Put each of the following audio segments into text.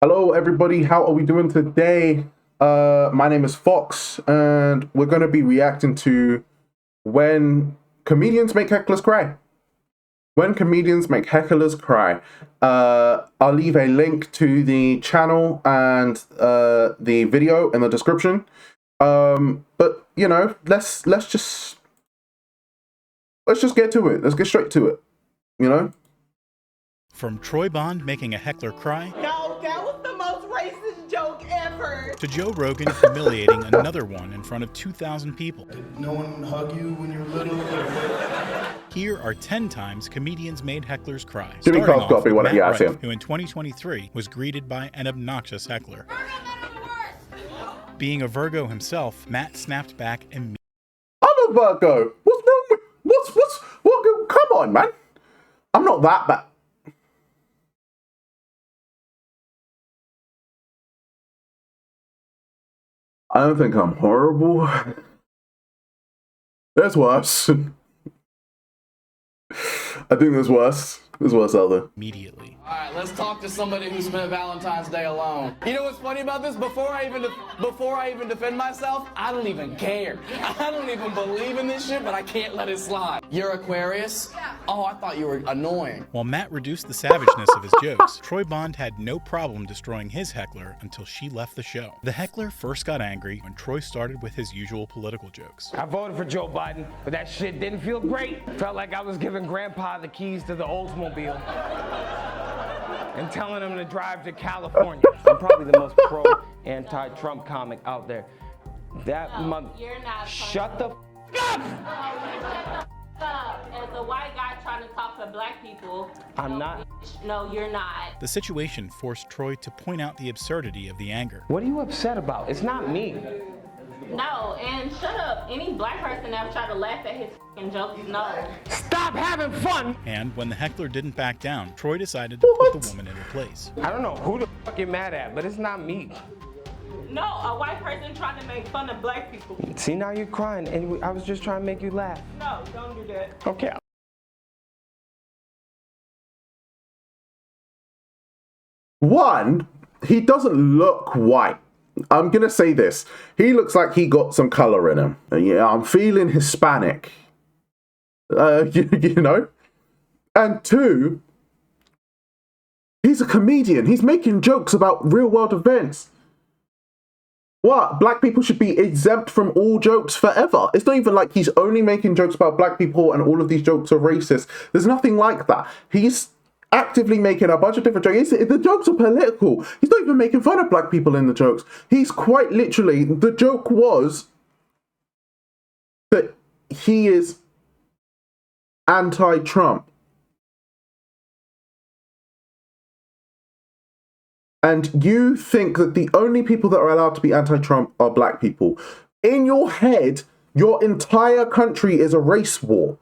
Hello everybody, how are we doing today? My name is Fox and we're going to be reacting to when comedians make hecklers cry. When comedians make hecklers cry. I'll leave a link to the channel and the video in the description. But you know, let's just get to it. Let's get straight to it. You know? From Troy Bond making a heckler cry, No, that was the most racist joke ever. to Joe Rogan humiliating another one in front of 2,000 people. Did no one hug you when you were little? Here are 10 times comedians made hecklers cry. Jimmy Starting Carr's off got to be with one of Matt I see Rife, him. who in 2023 was greeted by an obnoxious heckler. Being a Virgo himself, Matt snapped back immediately. I'm a Virgo. What's wrong with what? Come on, man. I'm not that bad. I don't think I'm horrible. There's worse. I think there's worse. There's worse out there. Immediately. All right, let's talk to somebody who spent Valentine's Day alone. You know what's funny about this? Before I even defend myself, I don't even care. I don't even believe in this shit, but I can't let it slide. You're Aquarius? Yeah. Oh, I thought you were annoying. While Matt reduced the savageness of his jokes, Troy Bond had no problem destroying his heckler until she left the show. The heckler first got angry when Troy started with his usual political jokes. I voted for Joe Biden, but that shit didn't feel great. Felt like I was giving Grandpa the keys to the Oldsmobile and telling him to drive to California. I'm probably the most pro-anti-Trump comic out there. That You're not. Shut the up! As a white guy trying to talk to black people. I'm not. No, you're not. The situation forced Troy to point out the absurdity of the anger. What are you upset about? It's not me. No, and shut up. Any black person ever tried to laugh at his fucking jokes, no. Stop having fun! And when the heckler didn't back down, Troy decided to put the woman in her place. I don't know who the fuck you're mad at, but it's not me. No, a white person trying to make fun of black people. See, now you're crying, and I was just trying to make you laugh. No, don't do that. Okay. One, he doesn't look white. I'm gonna say this. He looks like he got some color in him. Yeah, I'm feeling Hispanic. You know? And two, he's a comedian. He's making jokes about real world events. What? Black people should be exempt from all jokes forever. It's not even like he's only making jokes about black people and all of these jokes are racist. There's nothing like that. He's actively making a bunch of different jokes. The jokes are political. He's not even making fun of black people in the jokes. He's quite literally, the joke was that he is anti-Trump. And you think that the only people that are allowed to be anti-Trump are black people. In your head, your entire country is a race war.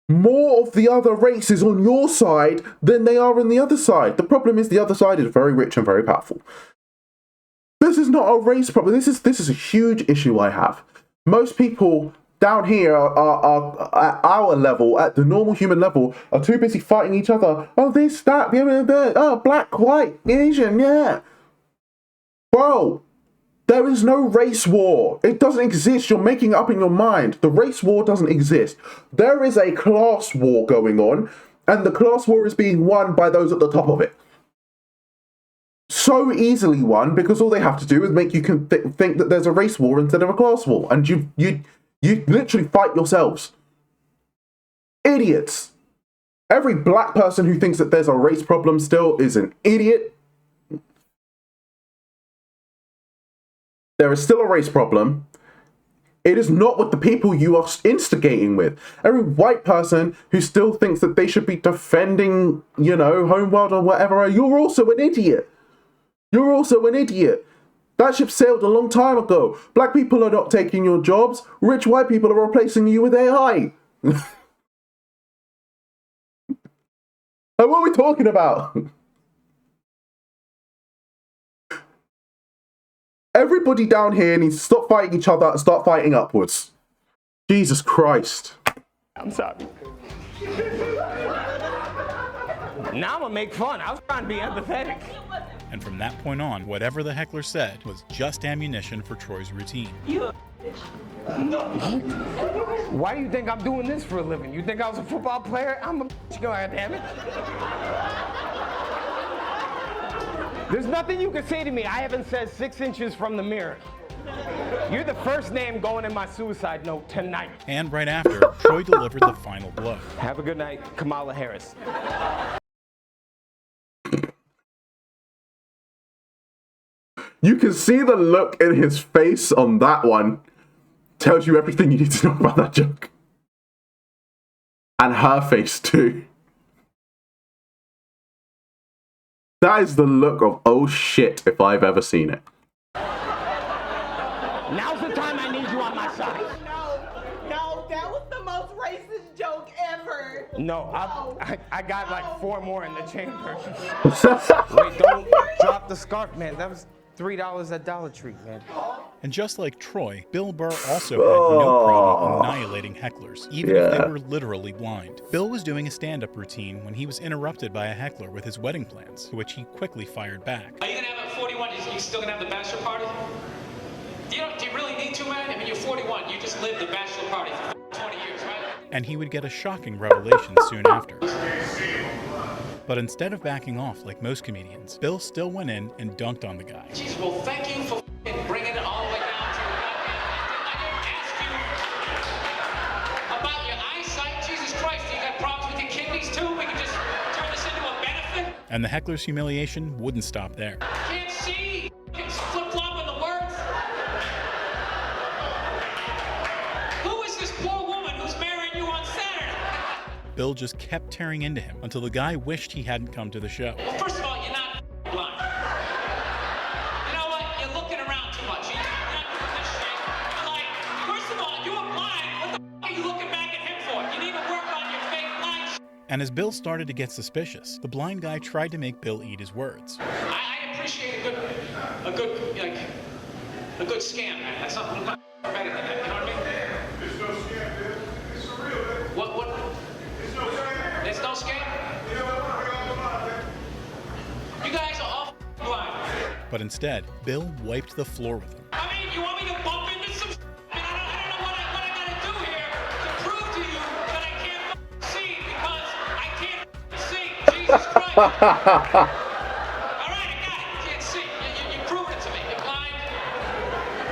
More of the other races on your side than they are on the other side. The problem is the other side is very rich and very powerful. This is not a race problem. This is a huge issue I have. Most people down here are at our level, at the normal human level, are too busy fighting each other. Oh, this, that, oh, black, white, Asian, yeah. Bro, there is no race war. It doesn't exist. You're making it up in your mind. The race war doesn't exist. There is a class war going on, and the class war is being won by those at the top of it. So easily won, because all they have to do is make you think that there's a race war instead of a class war, and you literally fight yourselves. Idiots. Every black person who thinks that there's a race problem still is an idiot. There is still a race problem. It is not with the people you are instigating with. Every white person who still thinks that they should be defending, you know, Homeworld or whatever, you're also an idiot. You're also an idiot. That ship sailed a long time ago. Black people are not taking your jobs. Rich white people are replacing you with AI. And what are we talking about? Everybody down here needs to stop fighting each other and start fighting upwards. Jesus Christ. I'm sorry. Now I'm gonna make fun. I was trying to be empathetic. And from that point on, whatever the heckler said was just ammunition for Troy's routine. Why do you think I'm doing this for a living? You think I was a football player? I'm a goddammit. There's nothing you can say to me I haven't said 6 inches from the mirror. You're the first name going in my suicide note tonight. And right after, Troy delivered the final blow. Have a good night, Kamala Harris. You can see the look in his face on that one. Tells you everything you need to know about that joke. And her face too. That is the look of, oh shit, if I've ever seen it. Now's the time I need you on my side. No, that was the most racist joke ever. No, I got like 4 more in the chamber. Wait, don't drop the scarf, man. That was $3 at Dollar Tree, man. And just like Troy, Bill Burr also had no problem annihilating hecklers, even if they were literally blind. Bill was doing a stand-up routine when he was interrupted by a heckler with his wedding plans, to which he quickly fired back. Are you gonna have a 41? You still gonna have the bachelor party? Do you really need to, man? I mean, you're 41. You just lived the bachelor party for 20 years, right? And he would get a shocking revelation soon after. But instead of backing off like most comedians, Bill still went in and dunked on the guy. Jeez, well, thank you for bringing it all the way down to your I didn't ask you about your eyesight. Jesus Christ, you got problems with your kidneys too? We can just turn this into a benefit? And the heckler's humiliation wouldn't stop there. Can't see. It's flip-flopping the words. Who is this poor woman who's marrying you on Saturday? Bill just kept tearing into him until the guy wished he hadn't come to the show. Well, first of all, you're not blind. You know what? You're looking around too much. You're not doing this shit. Like, first of all, you were blind. What the f*** are you looking back at him for? You need to work on your fake blind shit. And as Bill started to get suspicious, the blind guy tried to make Bill eat his words. I appreciate a good scam, man. That's something better than that. You know what I mean? There's no scam, dude. It's for real, man. What? There's no scam. There's no scam? Yeah, man. You guys are all blind. But instead, Bill wiped the floor with him. I mean, you want me to bump into some shit? I mean, I don't know what I gotta do here to prove to you that I can't see because I can't see. Jesus Christ. All right, I got it. You can't see. You proved it to me. You're blind.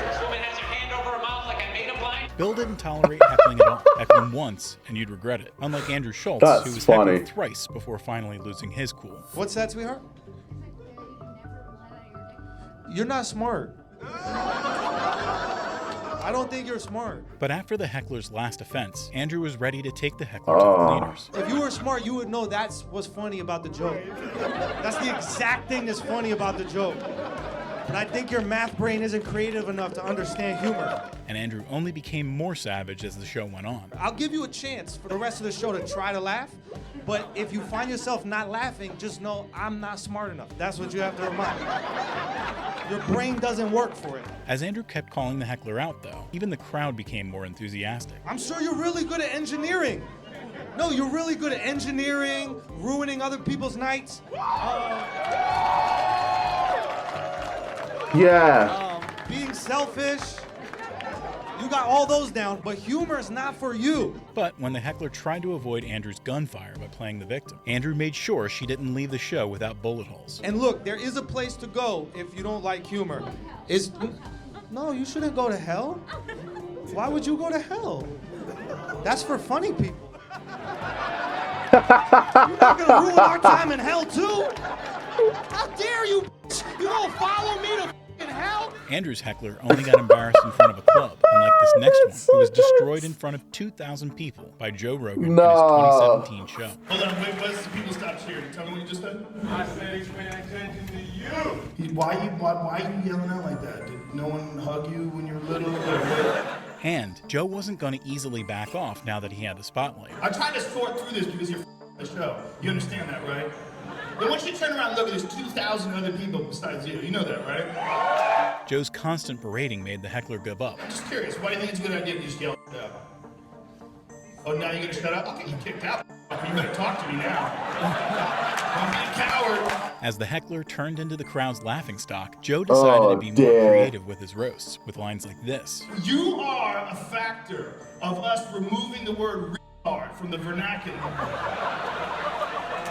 This woman has her hand over her mouth like I made her blind. Bill didn't tolerate heckling at all. Heckling once, and you'd regret it. Unlike Andrew Schulz, who was heckled thrice before finally losing his cool. What's that, sweetheart? You're not smart. I don't think you're smart. But after the heckler's last offense, Andrew was ready to take the heckler to the cleaners. If you were smart, you would know that's what's funny about the joke. That's the exact thing that's funny about the joke. But I think your math brain isn't creative enough to understand humor. And Andrew only became more savage as the show went on. I'll give you a chance for the rest of the show to try to laugh, but if you find yourself not laughing, just know I'm not smart enough. That's what you have to remind. Your brain doesn't work for it. As Andrew kept calling the heckler out, though, even the crowd became more enthusiastic. I'm sure you're really good at engineering. No, you're really good at engineering, ruining other people's nights. Being selfish. You got all those down, but humor is not for you. But when the heckler tried to avoid Andrew's gunfire by playing the victim, Andrew made sure she didn't leave the show without bullet holes. And look, there is a place to go if you don't like humor. No, you shouldn't go to hell. Why would you go to hell? That's for funny people. You're not gonna ruin our time in hell too? How dare you? You gonna follow me to hell? Andrew's heckler only got embarrassed in front of a club, unlike this next one, who was destroyed in front of 2,000 people by Joe Rogan in his 2017 show. Hold on, wait, what's the people stop cheering? Tell me what you just said. I said he's paying attention to you. Why are you yelling out like that? Did no one hug you when you were little? And Joe wasn't going to easily back off now that he had the spotlight. I'm trying to sort through this because you're the show. You understand that, right? But once you turn around and look, there's 2,000 other people besides you. You know that, right? Joe's constant berating made the heckler give up. I'm just curious, why do you think it's a good idea to just yell out? Oh, now you're gonna shut up? I'll get you kicked out. You better talk to me now. Don't be a coward. As the heckler turned into the crowd's laughingstock, Joe decided to be more creative with his roasts, with lines like this. You are a factor of us removing the word retard from the vernacular.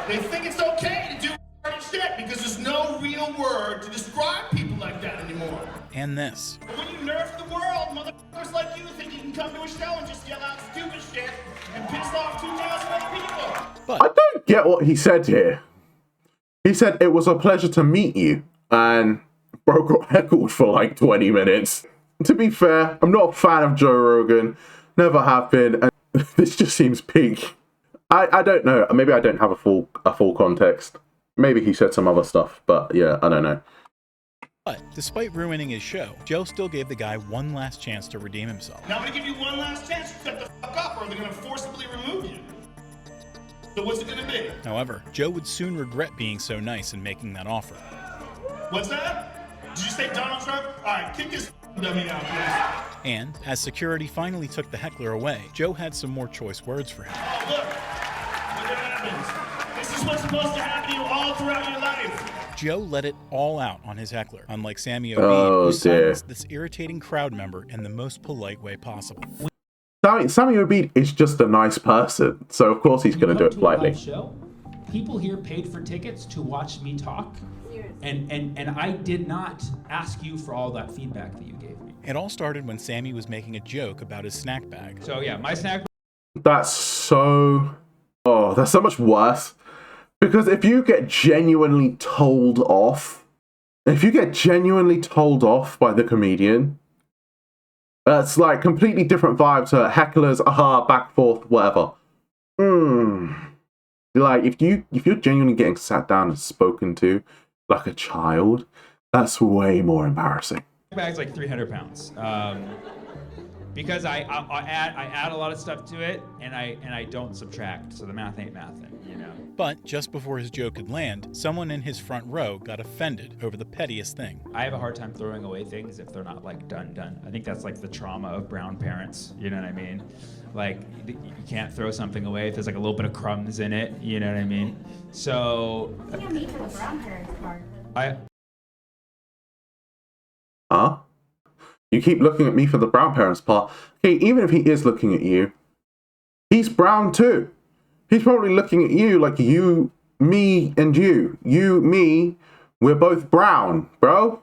They think it's okay to do retarded shit because there's no real word to describe people like that anymore. And this. But when you nerf the world, motherfuckers like you think you can come to a show and just yell out stupid shit and piss off 2,000 other people. But I don't get what he said here. He said it was a pleasure to meet you, and bro got heckled for like 20 minutes. To be fair, I'm not a fan of Joe Rogan, never have been, and this just seems peak. I don't know, maybe I don't have a full context. Maybe he said some other stuff, but yeah, I don't know. But despite ruining his show, Joe still gave the guy one last chance to redeem himself. Now I'm gonna give you one last chance to shut the fuck up or they're gonna forcibly remove you. So what's it gonna be? However, Joe would soon regret being so nice in making that offer. What's that? Did you say Donald Trump? Alright, kick this dummy out, please. And as security finally took the heckler away, Joe had some more choice words for him. Oh, look what happens. This is what's supposed to happen to you all throughout your life. Joe let it all out on his heckler, unlike Sammy Obeid, who silenced this irritating crowd member in the most polite way possible. Sammy Obeid is just a nice person, so of course he's going to do it politely. Show, people here paid for tickets to watch me talk, and I did not ask you for all that feedback that you gave me. It all started when Sammy was making a joke about his snack bag. So yeah, my snack. That's so much worse. Because if you get genuinely told off by the comedian, that's like completely different vibe to hecklers, back forth, whatever. Like if you're genuinely getting sat down and spoken to like a child, that's way more embarrassing. My bag's like 300 pounds. Because I add a lot of stuff to it, and I don't subtract, so the math ain't mathin', you know. But just before his joke could land, someone in his front row got offended over the pettiest thing. I have a hard time throwing away things if they're not like done. I think that's like the trauma of brown parents, you know what I mean? Like you can't throw something away if there's like a little bit of crumbs in it, you know what I mean? So. What do you mean for the brown parents part? Huh? You keep looking at me for the brown parents part. Okay, even if he is looking at you, he's brown too. He's probably looking at you like you, me, and you. You, me, we're both brown, bro.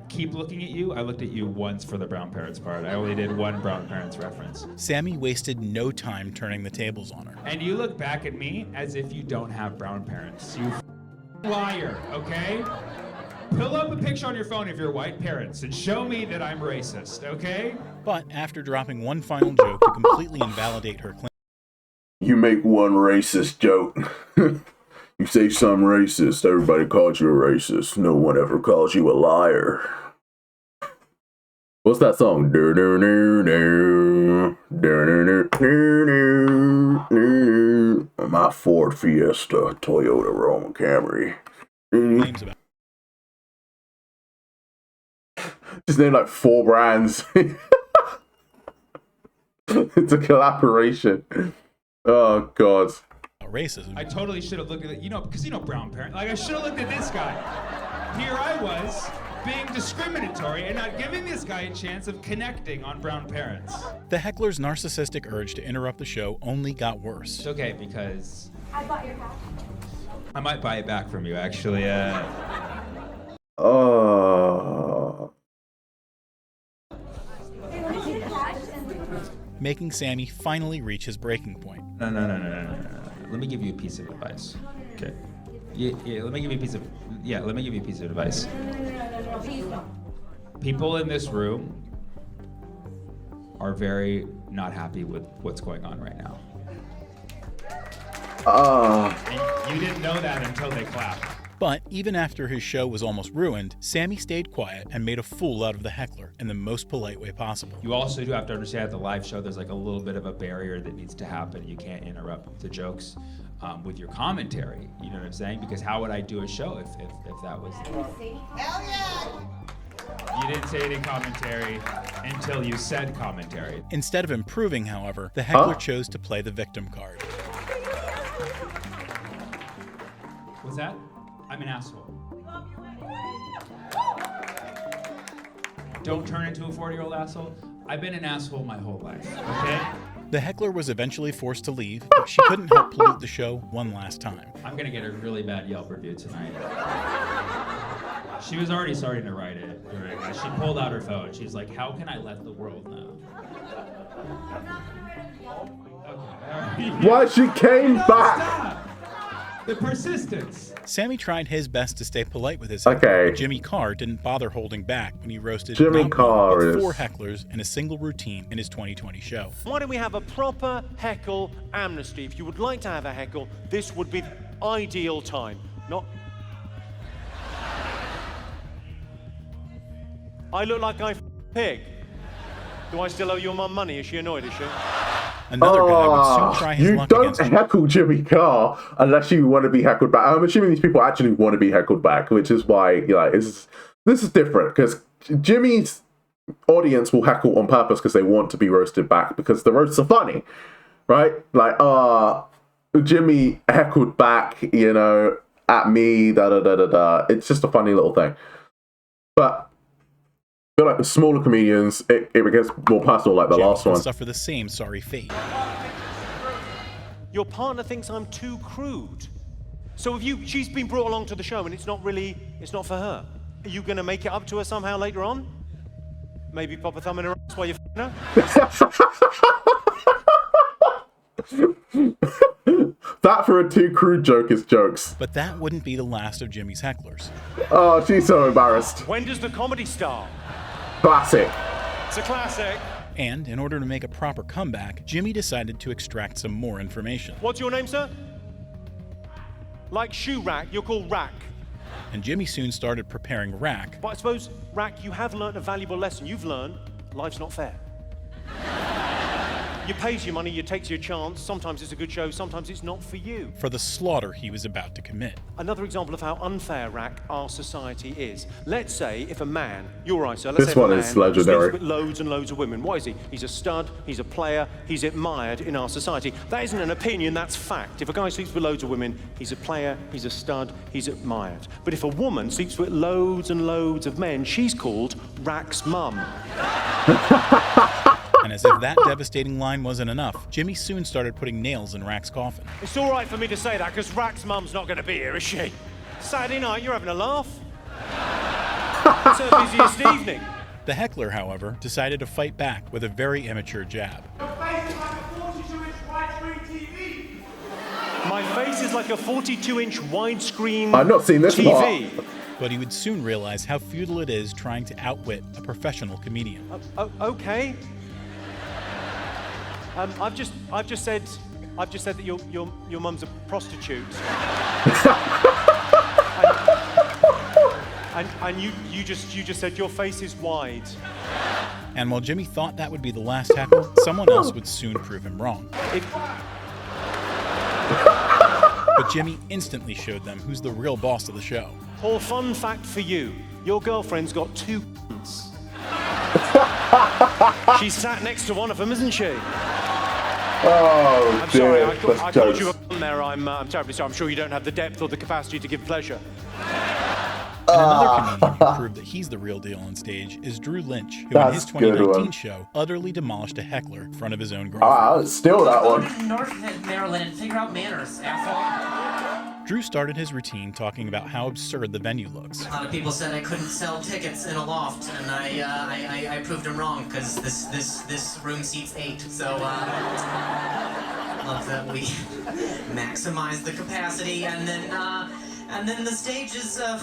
Keep looking at you. I looked at you once for the brown parents part. I only did one brown parents reference. Sammy wasted no time turning the tables on her. And you look back at me as if you don't have brown parents. You liar, okay? Pull up a picture on your phone of your white parents and show me that I'm racist, okay? But after dropping one final joke to completely invalidate her claim, you make one racist joke. You say something racist, everybody calls you a racist. No one ever calls you a liar. What's that song? My Ford Fiesta, Toyota Roman Camry. claims about just named like 4 brands. It's a collaboration. Oh god. Racism. I totally should have looked at it, because brown parent. Like I should have looked at this guy. Here I was being discriminatory and not giving this guy a chance of connecting on brown parents. The heckler's narcissistic urge to interrupt the show only got worse. It's okay because I bought your hat. I might buy it back from you actually. Making Sammy finally reach his breaking point. No. Let me give you a piece of advice. Okay. Yeah, let me give you a piece of advice. No, please don't. People in this room are very not happy with what's going on right now. And you didn't know that until they clapped. But even after his show was almost ruined, Sammy stayed quiet and made a fool out of the heckler in the most polite way possible. You also do have to understand at the live show, there's like a little bit of a barrier that needs to happen. You can't interrupt the jokes with your commentary. You know what I'm saying? Because how would I do a show if that was... Hell yeah! You didn't say any commentary until you said commentary. Instead of improving, however, the heckler chose to play the victim card. What's that? I'm an asshole. Don't turn into a 40-year-old asshole. I've been an asshole my whole life, okay? The heckler was eventually forced to leave, but she couldn't help pollute the show one last time. I'm gonna get a really bad Yelp review tonight. She was already starting to write it. She pulled out her phone. She's like, how can I let the world know? Why she came back? Stop. The persistence. Sammy tried his best to stay polite with his heckler, but Jimmy Carr didn't bother holding back when he roasted Jimmy not Carr one, but is... 4 hecklers in a single routine in his 2020 show. Why don't we have a proper heckle amnesty? If you would like to have a heckle, this would be the ideal time. Not... I look like I pig. Do I still owe your mum money? Is she annoyed, is she? Another guy would soon try his luck against him. You don't heckle Jimmy Carr unless you want to be heckled back. I'm assuming these people actually want to be heckled back, which is why this is different, because Jimmy's audience will heckle on purpose because they want to be roasted back because the roasts are funny, right? Like, Jimmy heckled back, at me, da-da-da-da-da. It's just a funny little thing. But I feel like the smaller comedians, it gets more personal, like the last one. Suffer the same sorry fate. Your partner thinks I'm too crude. So she's been brought along to the show and it's not for her. Are you gonna make it up to her somehow later on? Maybe pop a thumb in her ass while you're f***ing her? That for a too crude joke is jokes. But that wouldn't be the last of Jimmy's hecklers. Oh, she's so embarrassed. When does the comedy start? Classic. It's a classic. And in order to make a proper comeback, Jimmy decided to extract some more information. What's your name, sir? Like shoe rack, you're called Rack. And Jimmy soon started preparing Rack. But I suppose, Rack, you have learned a valuable lesson. You've learned life's not fair. You pays your money, you takes your chance. Sometimes it's a good show, sometimes it's not for you. For the slaughter he was about to commit. Another example of how unfair, Rack, our society is. Let's say if a man, you're right, sir. Let's this say one if a is man legendary. sleeps with loads and loads of women. What is he? He's a stud, he's a player, he's admired in our society. That isn't an opinion, that's fact. If a guy sleeps with loads of women, he's a player, he's a stud, he's admired. But if a woman sleeps with loads and loads of men, she's called Rack's mum. And as if that devastating line wasn't enough, Jimmy soon started putting nails in Rack's coffin. It's all right for me to say that because Rack's mum's not going to be here, is she? Saturday night, you're having a laugh. It's her busiest evening. The heckler, however, decided to fight back with a very immature jab. My face is like a 42-inch widescreen I've not seen this TV. part. But he would soon realize how futile it is trying to outwit a professional comedian. Okay. I've just said that your mum's a prostitute. and you just said your face is wide. And while Jimmy thought that would be the last heckle, someone else would soon prove him wrong. But Jimmy instantly showed them who's the real boss of the show. Paul, fun fact for you. Your girlfriend's got 2 She's sat next to one of them, isn't she? Oh, I'm sorry, I that's called you jokes. a there. I'm terribly sorry. I'm sure you don't have the depth or the capacity to give pleasure. And another comedian who proved that he's the real deal on stage is Drew Lynch, who in his 2019 show utterly demolished a heckler in front of his own girlfriend. I'll steal that one. Go to North Maryland and figure out manners, asshole. Drew started his routine talking about how absurd the venue looks. A lot of people said I couldn't sell tickets in a loft, and I proved them wrong because this room seats 8. So love that we maximize the capacity, and then the stage is a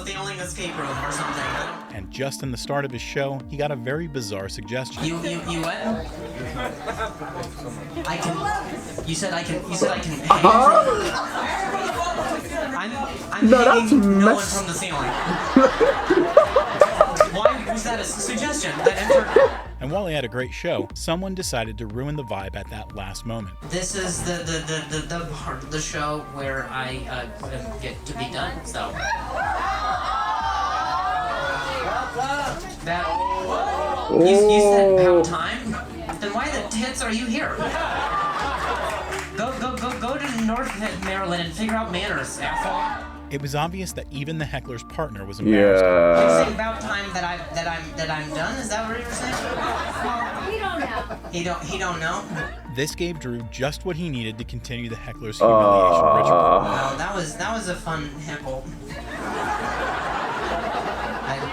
failing escape room or something. And just in the start of his show, he got a very bizarre suggestion. You what? You said I can I'm No, hanging that's no one from the ceiling. Why was that a suggestion? And while he had a great show, someone decided to ruin the vibe at that last moment. This is the part of the show where I get to be done. So you said about time. Then why the tits are you here? Go to to North Maryland and figure out manners, asshole. It was obvious that even the heckler's partner was embarrassed. You're saying about time that I'm done? Is that what you were saying? He don't know. He don't know. This gave Drew just what he needed to continue the heckler's humiliation ritual. Wow, that was a fun heckle.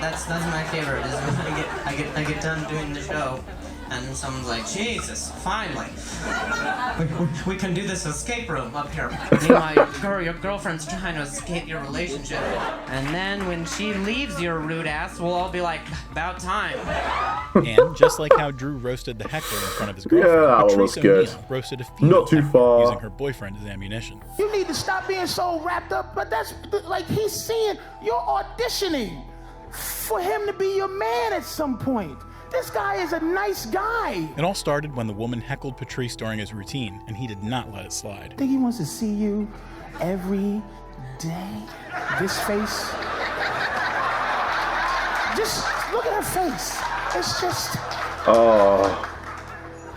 That's my favorite. Is when I get done doing the show, and someone's like, Jesus, finally, we can do this escape room up here. Your girlfriend's trying to escape your relationship, and then when she leaves your rude ass, we'll all be like, about time. And just like how Drew roasted the heckler in front of his girlfriend, Patrice O'Neal roasted a female heckler using her boyfriend as ammunition. You need to stop being so wrapped up, but that's like he's seeing you're auditioning for him to be your man at some point. This guy is a nice guy. It all started when the woman heckled Patrice during his routine, and he did not let it slide. I think he wants to see you every day. This face. Just look at her face. It's just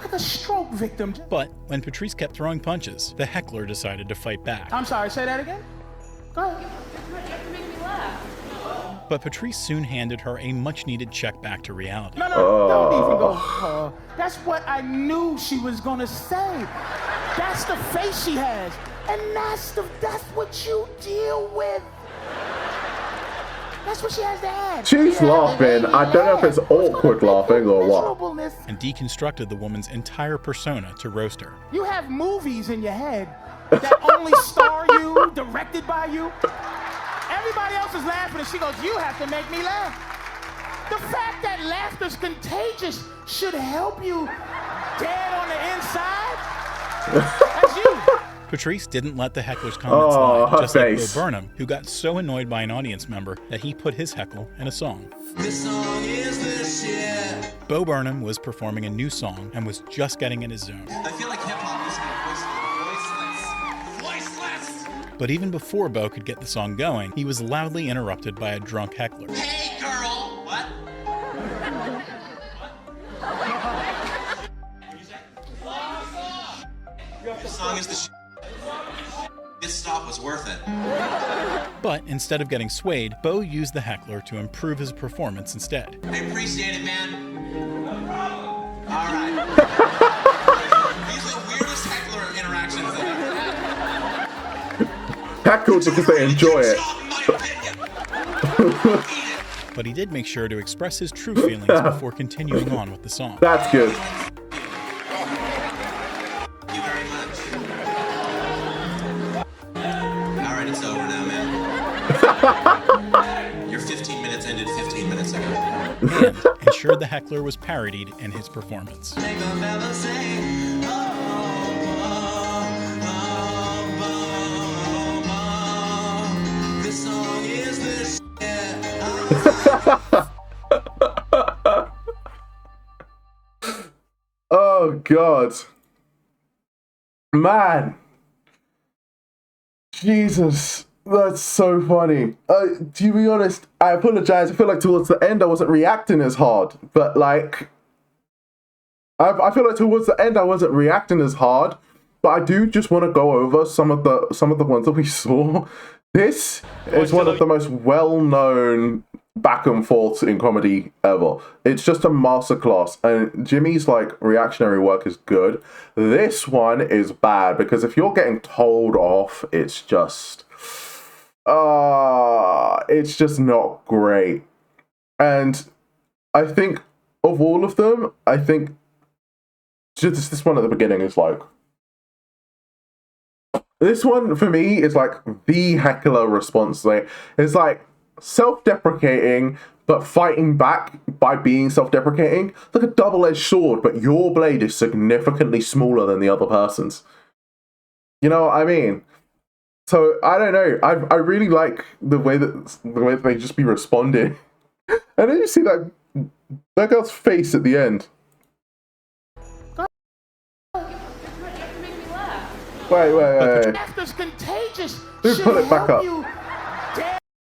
like a stroke victim. But when Patrice kept throwing punches, the heckler decided to fight back. I'm sorry, say that again? Go ahead. You have to make me laugh. But Patrice soon handed her a much-needed check back to reality. No, don't even go. That's what I knew she was gonna say. That's the face she has, and that's what you deal with. That's what she has to add. She's laughing. I don't know if it's awkward laughing or what. And deconstructed the woman's entire persona to roast her. You have movies in your head that only star you, directed by you. Everybody else is laughing, and she goes, you have to make me laugh. The fact that laughter's contagious should help you dead on the inside. That's you. Patrice didn't let the heckler's comments slide, just like Bo face. Burnham, who got so annoyed by an audience member that he put his heckle in a song. This song is the shit. Bo Burnham was performing a new song and was just getting in his zone. I feel like hip-hop used to be voiceless. But even before Bo could get the song going, he was loudly interrupted by a drunk heckler. Hey, girl! What? This song is the shit. This stop was worth it. But instead of getting swayed, Bo used the heckler to improve his performance instead. I appreciate it, man. All right. These are the weirdest heckler interactions I've ever had. Heckle because they enjoy it. But he did make sure to express his true feelings before continuing on with the song. That's good. Alright, it's over now, man. Your 15 minutes ended 15 minutes ago. And ensured the heckler was parodied in his performance. This song is the shit. Oh God, man, Jesus, that's so funny. To be honest, I apologize. I feel like towards the end I wasn't reacting as hard, but like, I feel like towards the end I wasn't reacting as hard. But I do just want to go over some of the ones that we saw. This is one of the most well-known back and forths in comedy ever. It's just a masterclass, and Jimmy's like reactionary work is good. This one is bad because if you're getting told off, it's just not great. And I think of all of them, I think just this one at the beginning is like, this one for me is like the heckler response. Like, it's like self-deprecating but fighting back by being self-deprecating. It's like a double-edged sword, but your blade is significantly smaller than the other person's. You know what I mean? So I don't know. I really like the way that they just be responding. And then you see that girl's face at the end. Wait. Laughter's contagious. Dude, pull it back up.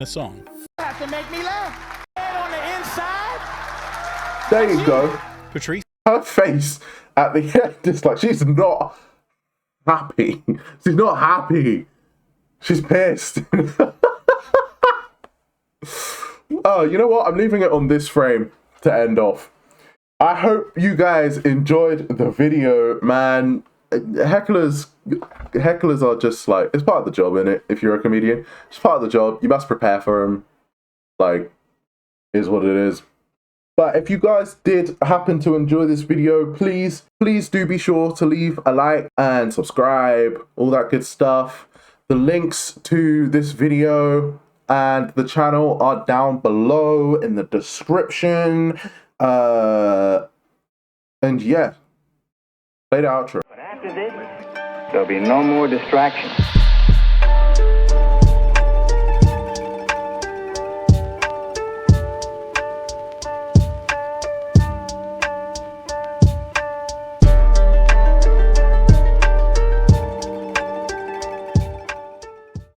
The song. Have to make me laugh. On the inside. There you go. Patrice. Her face at the end is like she's not happy. She's not happy. She's pissed. Oh, you know what? I'm leaving it on this frame to end off. I hope you guys enjoyed the video, man. Hecklers are just like, it's part of the job, innit? If you're a comedian, it's part of the job. You must prepare for them. Like, is what it is. But if you guys did happen to enjoy this video, please do be sure to leave a like and subscribe, all that good stuff. The links to this video and the channel are down below in the description. And yeah, play the outro. But after this, there'll be no more distractions.